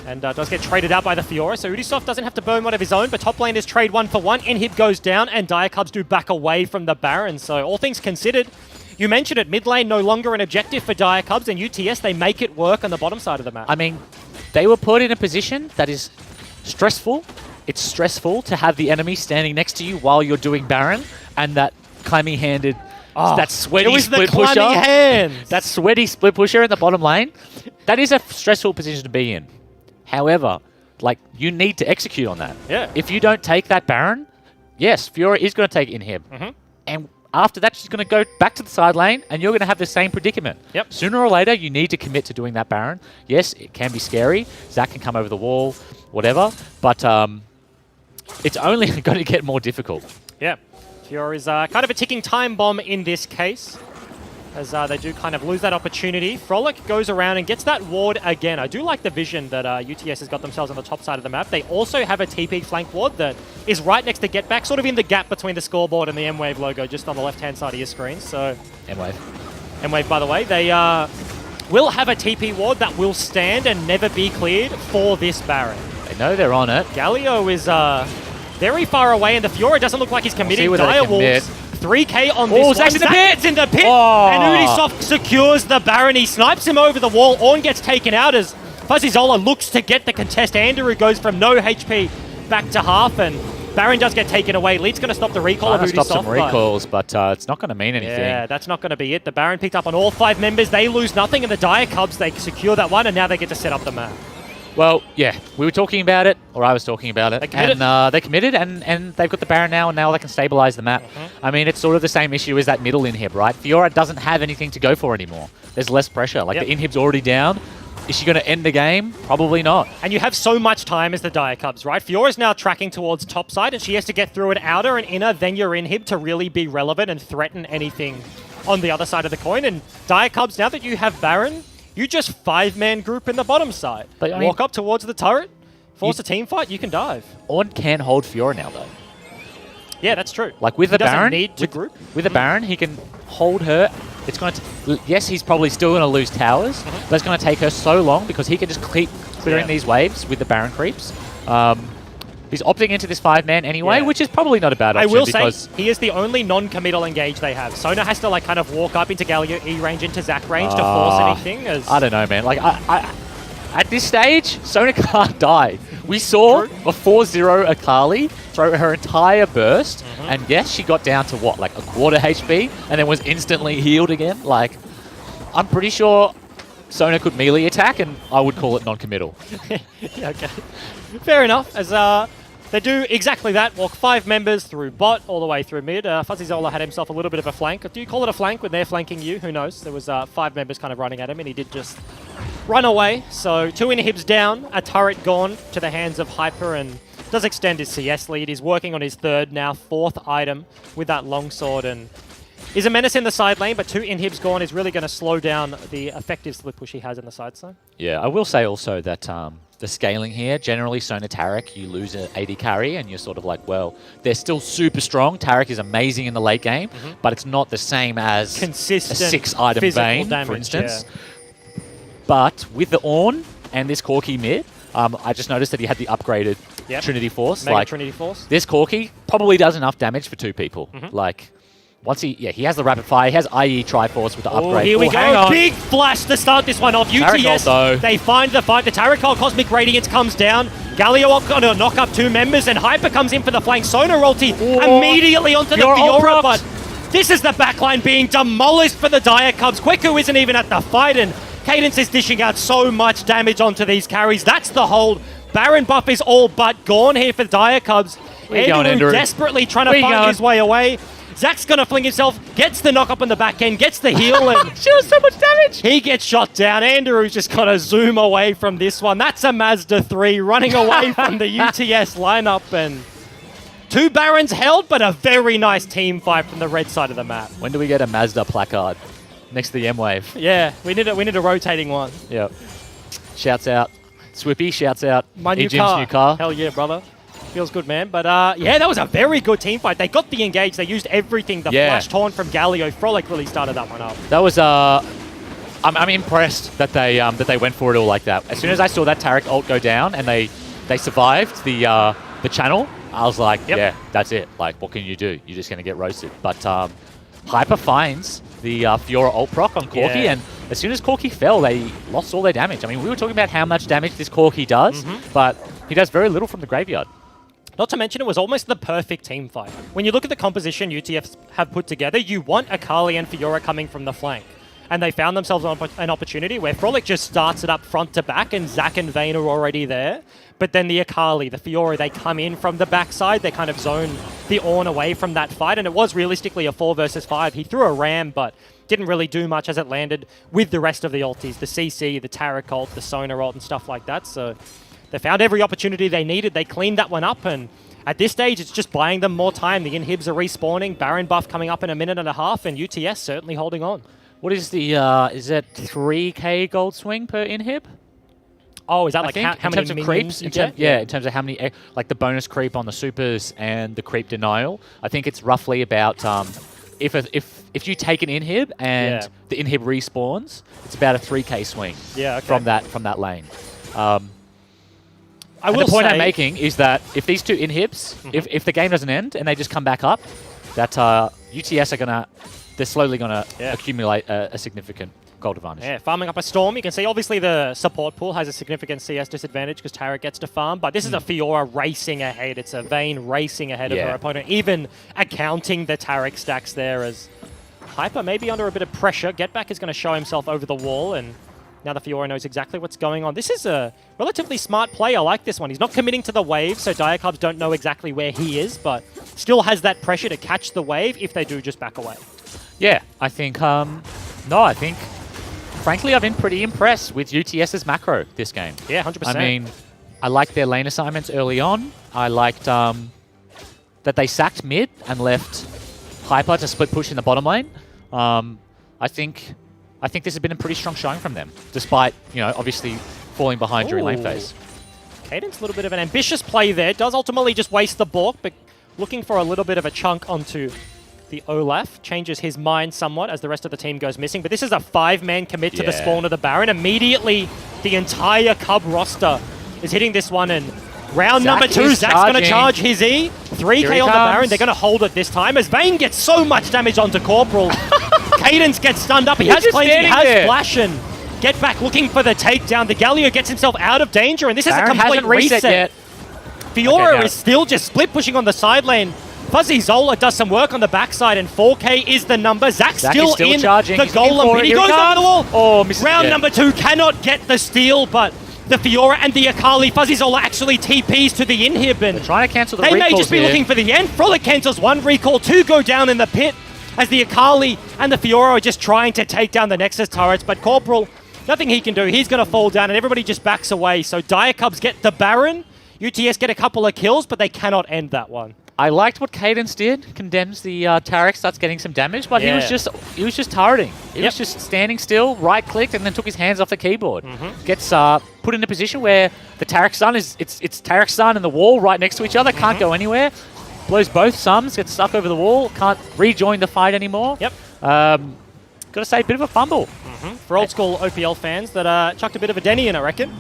And does get traded out by the Fiora, so Ubisoft doesn't have to burn one of his own, but top lane is trade 1-for-1. Inhib goes down, and Dire Cubs do back away from the Baron. So all things considered, you mentioned it, mid lane no longer an objective for Dire Cubs, and UTS, they make it work on the bottom side of the map. I mean, they were put in a position that is stressful. It's stressful to have the enemy standing next to you while you're doing Baron, and that clammy-handed, that sweaty split pusher. That sweaty split pusher in the bottom lane. That is a stressful position to be in. However, like, you need to execute on that. Yeah. If you don't take that Baron, yes, Fiora is going to take Inhib. And after that, she's going to go back to the side lane, and you're going to have the same predicament. Yep. Sooner or later, you need to commit to doing that Baron. Yes, it can be scary. Zac can come over the wall, whatever. But it's only going to get more difficult. Yeah. Fiora is kind of a ticking time bomb in this case, as they do kind of lose that opportunity. Frolic goes around and gets that ward again. I do like the vision that UTS has got themselves on the top side of the map. They also have a TP flank ward that is right next to Get Back, sort of in the gap between the scoreboard and the M-Wave logo, just on the left-hand side of your screen. So M-Wave, by the way, they will have a TP ward that will stand and never be cleared for this Baron. They know they're on it. Galio is very far away, and the Fiora doesn't look like he's committing. Dire Wolves, 3k on this one. Zac's in the pit! It's in the pit! Oh. And Ubisoft secures the Baron. He snipes him over the wall. Ornn gets taken out as Fuzzy Zola looks to get the contest. Andrew goes from no HP back to half, and Baron does get taken away. Lead's going to stop the recall of Ubisoft. Stop some recalls, but it's not going to mean anything. Yeah, that's not going to be it. The Baron picked up on all 5 members. They lose nothing, and the Dire Cubs, they secure that one, and now they get to set up the map. Well, yeah, we were talking about it, or I was talking about it. They committed. And they committed, and they've got the Baron now, and now they can stabilize the map. I mean, it's sort of the same issue as that middle inhib, right? Fiora doesn't have anything to go for anymore. There's less pressure. Like, the inhib's already down. Is she going to end the game? Probably not. And you have so much time as the Dire Cubs, right? Fiora's now tracking towards top side, and she has to get through an outer and inner, then your inhib to really be relevant and threaten anything on the other side of the coin. And Dire Cubs, now that you have Baron, you just 5-man group in the bottom side. But, I mean, walk up towards the turret, force a team fight, you can dive. Ornn can hold Fiora now, though. Yeah, that's true. Like, with the Baron, need to group. With the Baron, he can hold her. It's going to... Yes, he's probably still going to lose towers, but it's going to take her so long because he can just keep clearing these waves with the Baron creeps. He's opting into this 5-man anyway, which is probably not a bad option. I will say, he is the only non-committal engage they have. Sona has to, like, kind of walk up into Galio E range, into Zac range to force anything. I don't know, man. Like, at this stage, Sona can't die. We saw a 4-0 Akali throw her entire burst, and yes, she got down to what, like a quarter HP, and then was instantly healed again. Like, I'm pretty sure Sona could melee attack, and I would call it non-committal. Yeah, okay. Fair enough, as they do exactly that. Walk 5 members through bot, all the way through mid. Fuzzy Zola had himself a little bit of a flank. Do you call it a flank when they're flanking you? Who knows? There was 5 members kind of running at him, and he did just run away. So 2 inhibs down, a turret gone to the hands of Hyper, and does extend his CS lead. He's working on his 3rd, now 4th item with that longsword, and is a menace in the side lane, but 2 inhibs gone is really going to slow down the effective split push he has in the side zone. Yeah, I will say also that the scaling here, generally Sona Tarek, you lose an AD carry and you're sort of like, well, they're still super strong. Tarek is amazing in the late game, but it's not the same as consistent a 6-item Bane, damage, for instance. Yeah. But with the Ornn and this Corki mid, I just noticed that he had the upgraded Trinity Force. Mega Trinity Force. This Corki probably does enough damage for 2 people. Like, once he has the rapid fire, he has IE Triforce with the upgrade. Here we go, big flash to start this one off. UTS, though. They find the fight. The Tarot Cosmic Radiance comes down. Galio going to knock up 2 members, and Hyper comes in for the flank. Sona ulti immediately onto the Fiora, but this is the backline being demolished for the Dire Cubs. Kweku isn't even at the fight, and Cadence is dishing out so much damage onto these carries. That's the hold. Baron buff is all but gone here for Dire Cubs. Andrew desperately trying to find his way away. Zach's going to fling himself, gets the knock up on the back end, gets the heal, and she was so much damage. He gets shot down. Andrew's just got to zoom away from this one. That's a Mazda 3 running away from the UTS lineup, and 2 Barons held, but a very nice team fight from the red side of the map. When do we get a Mazda placard next to the M-Wave? Yeah, we need a rotating one. Yep. Shouts out. Swippy shouts out. My new car. Hell yeah, brother. Feels good, man. But yeah, that was a very good team fight. They got the engage. They used everything. The flash taunt from Galio. Frolic really started that one up. That was I'm impressed that they went for it all like that. As soon as I saw that Taric ult go down and they survived the channel, I was like, yeah, that's it. Like, what can you do? You're just gonna get roasted. But Hyper finds the Fiora ult proc on Corki, and as soon as Corki fell, they lost all their damage. I mean, we were talking about how much damage this Corki does, but he does very little from the graveyard. Not to mention, it was almost the perfect team fight. When you look at the composition UTFs have put together, you want Akali and Fiora coming from the flank. And they found themselves on an opportunity where Frolic just starts it up front to back, and Zac and Vayne are already there. But then the Akali, the Fiora, they come in from the backside. They kind of zone the Ornn away from that fight. And it was realistically a 4 versus 5. He threw a ram, but didn't really do much as it landed with the rest of the ultis. The CC, the Taric ult, the Sonar ult, and stuff like that. So they found every opportunity they needed. They cleaned that one up, and at this stage, it's just buying them more time. The inhibs are respawning. Baron buff coming up in a minute and a half, and UTS certainly holding on. What is the, is that 3k gold swing per inhib? Oh, is that like how many of creeps? In terms of how many, like the bonus creep on the supers and the creep denial. I think it's roughly about, if you take an inhib and the inhib respawns, it's about a 3k swing from that lane. The point I'm making is that if these 2 inhibs, if the game doesn't end and they just come back up, that UTS are they're slowly gonna accumulate a significant gold advantage. Yeah, farming up a Storm. You can see obviously the support pool has a significant CS disadvantage because Taric gets to farm, but this is a Fiora racing ahead. It's a Vayne racing ahead of her opponent, even accounting the Taric stacks there as Hyper maybe under a bit of pressure. Getback is going to show himself over the wall, and now the Fiora knows exactly what's going on. This is a relatively smart play. I like this one. He's not committing to the wave, so Dire Cubs don't know exactly where he is, but still has that pressure to catch the wave if they do just back away. Yeah, I think, frankly, I've been pretty impressed with UTS's macro this game. Yeah, 100%. I mean, I liked their lane assignments early on. I liked that they sacked mid and left Hyper to split push in the bottom lane. I think this has been a pretty strong showing from them, despite, obviously falling behind during lane phase. Cadence, a little bit of an ambitious play there. Does ultimately just waste the balk, but looking for a little bit of a chunk onto the Olaf. Changes his mind somewhat as the rest of the team goes missing. But this is a 5-man commit to the spawn of the Baron. Immediately, the entire Cub roster is hitting this one, and round number 2, Zach's going to charge his E. 3k on the Baron. They're going to hold it this time as Vayne gets so much damage onto Corporal. Cadence gets stunned up. He has claims, he has flash, and get back looking for the takedown. The Galio gets himself out of danger, and this is a complete reset. Yet. Fiora is still just split pushing on the side lane. Fuzzy Zola does some work on the backside, and 4k is the number. Zach's still in charging. The golem pit. He goes over the wall. Oh, round number 2 cannot get the steal, but the Fiora and the Akali, Fuzzy Zola actually TPs to the inhib. And they're trying to cancel the recalls. They may just be here. looking for the end. Frolic cancels 1 recall, 2 go down in the pit as the Akali and the Fiora are just trying to take down the Nexus turrets. But Corporal, nothing he can do. He's going to fall down, and everybody just backs away. So Dire Cubs get the Baron. UTS get a couple of kills, but they cannot end that one. I liked what Cadence did. Condemns the Taric, starts getting some damage, but he was just turreting. He was just standing still, right-clicked, and then took his hands off the keyboard. Gets put in a position where the Taric Sun is it's Taric Sun and the wall right next to each other. Can't go anywhere. Blows both Suns. Gets stuck over the wall. Can't rejoin the fight anymore. Got to say, a bit of a fumble. For old school OPL fans that chucked a bit of a Denny in, I reckon.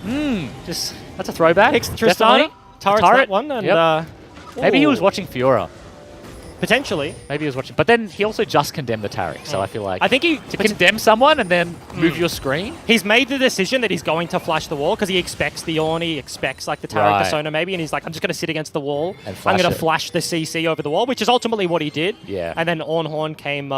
That's a throwback. Tristana. Turret that one, and. Maybe he was watching Fiora. Potentially. Maybe he was watching. But then he also just condemned the Taric, so I feel like... I think he... To condemn someone and then move your screen? He's made the decision that he's going to flash the wall because he expects the Ornn, he expects like the Taric, the Sona maybe, and he's like, I'm just going to sit against the wall. And I'm going to flash the CC over the wall, which is ultimately what he did. Yeah. And then Ornn came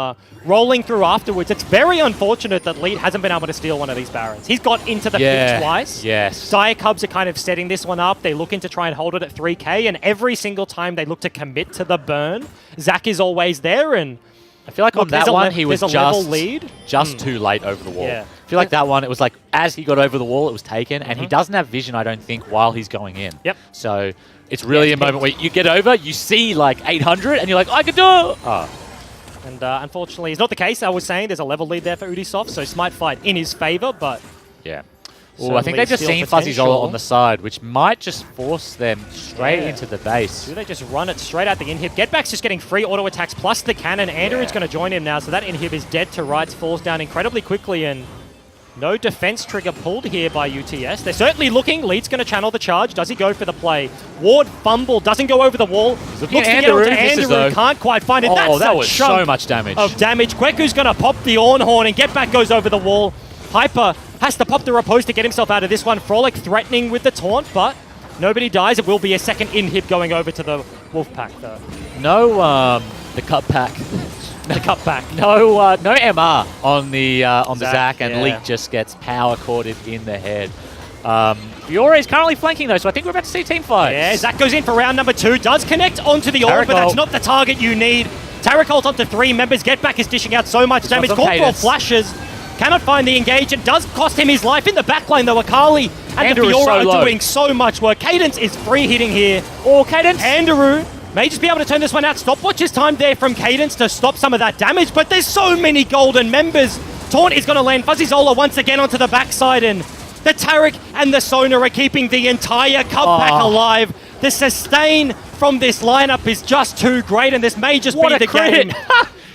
rolling through afterwards. It's very unfortunate that Lead hasn't been able to steal one of these Barons. He's got into the pit twice. Yes. Dire Cubs are kind of setting this one up. They're looking to try and hold it at 3k, and every single time they look to commit to the burn, Zach is always there, and I feel like on that one, he was just too late over the wall. Yeah. I feel like that one, it was like, as he got over the wall, it was taken, and he doesn't have vision, I don't think, while he's going in. Yep. So it's really a moment where you get over, you see like 800, and you're like, I can do it! Oh. And unfortunately, it's not the case. I was saying there's a level lead there for Ubisoft, so Smite fight in his favor, but... Yeah. Oh, I think they've just seen Fuzzy Zola on the side, which might just force them straight into the base. Do they just run it straight out the inhib? Getback's just getting free auto attacks plus the cannon. Andrew's going to join him now, so that inhib is dead to rights, falls down incredibly quickly, and no defense trigger pulled here by UTS. They're certainly looking. Lead's going to channel the charge. Does he go for the play? Ward fumble, doesn't go over the wall. Looks to get onto Andrew, can't quite find it. Oh, that was so much damage. Kweku's going to pop the Ornn horn, and Getback goes over the wall. Hyper has to pop the repose to get himself out of this one. Frolic threatening with the taunt, but nobody dies. It will be a second inhib going over to the Wolfpack, though. No, the cut pack. The cut back. No MR on the Zach, and Leak just gets power corded in the head. Fiore is currently flanking though, so I think we're about to see team fight. Yeah, Zach goes in for round number 2. Does connect onto the Orb, but that's not the target you need. Taric ult onto 3 members. Getback is dishing out so much damage. Corporal flashes. Cannot find the engage. It does cost him his life in the backline though. Akali and the Fiora are doing so much work. Cadence is free hitting here. Or Cadence. Andrew may just be able to turn this one out. Stopwatch is time there from Cadence to stop some of that damage, but there's so many golden members. Taunt is going to land Fuzzy Zola once again onto the backside, and the Taric and the Sona are keeping the entire Cub pack alive. The sustain from this lineup is just too great, and this may just be the game.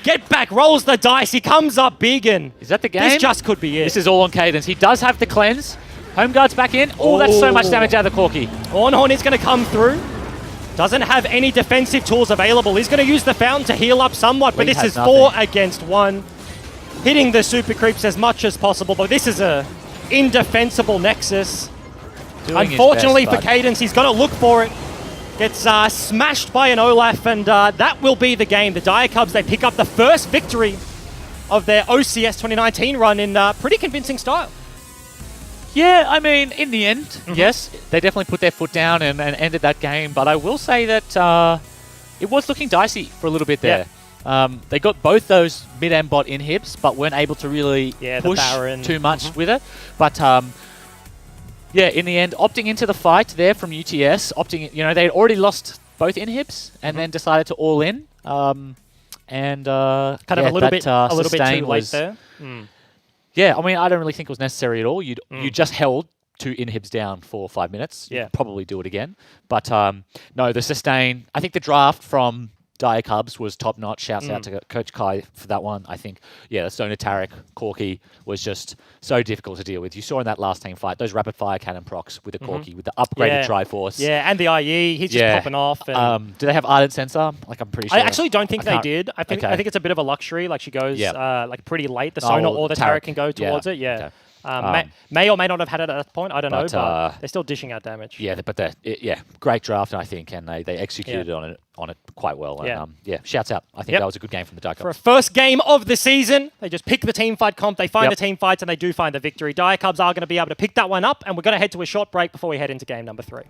Getback rolls the dice. He comes up big, and is that the game? This just could be it. This is all on Cadence. He does have the cleanse. Home guard's back in. Oh, that's so much damage out of the Corki. Ornn is going to come through. Doesn't have any defensive tools available. He's going to use the fountain to heal up somewhat, but this is 4 against 1. Hitting the super creeps as much as possible, but this is a indefensible Nexus. Unfortunately for Cadence, he's got to look for it. Gets smashed by an Olaf, and that will be the game. The Dire Cubs, they pick up the first victory of their OCS 2019 run in pretty convincing style. Yeah, I mean, in the end, yes, they definitely put their foot down and ended that game. But I will say that it was looking dicey for a little bit there. Yeah. They got both those mid and bot inhibs, but weren't able to really push too much with it. But yeah, in the end, opting into the fight there from UTS, they had already lost both inhibs and then decided to all in. And kind of a little bit too late there. Yeah, I mean, I don't really think it was necessary at all. You just held 2 inhibs down for 5 minutes. Yeah. You'd probably do it again. But no, the sustain, I think the draft from Dire Cubs was top-notch. Shouts out to Coach Kai for that one. I think, yeah, the Sona Taric, Corki was just so difficult to deal with. You saw in that last team fight, those rapid-fire cannon procs with the Corki, with the upgraded Triforce. Yeah, and the IE, he's just popping off. And do they have Ardent Sensor? Like, I'm pretty sure. I actually don't think they did. I think it's a bit of a luxury. Like, she goes like pretty late. The Sona or the Taric can go towards it. Yeah. Okay. May or may not have had it at that point. I don't know, but they're still dishing out damage. Yeah, but great draft, I think, and they executed on it quite well. And, shouts out. I think that was a good game from the Dire Cubs. For a first game of the season, they just pick the team fight comp. They find the team fights, and they do find the victory. Dire Cubs are going to be able to pick that one up, and we're going to head to a short break before we head into game number 3.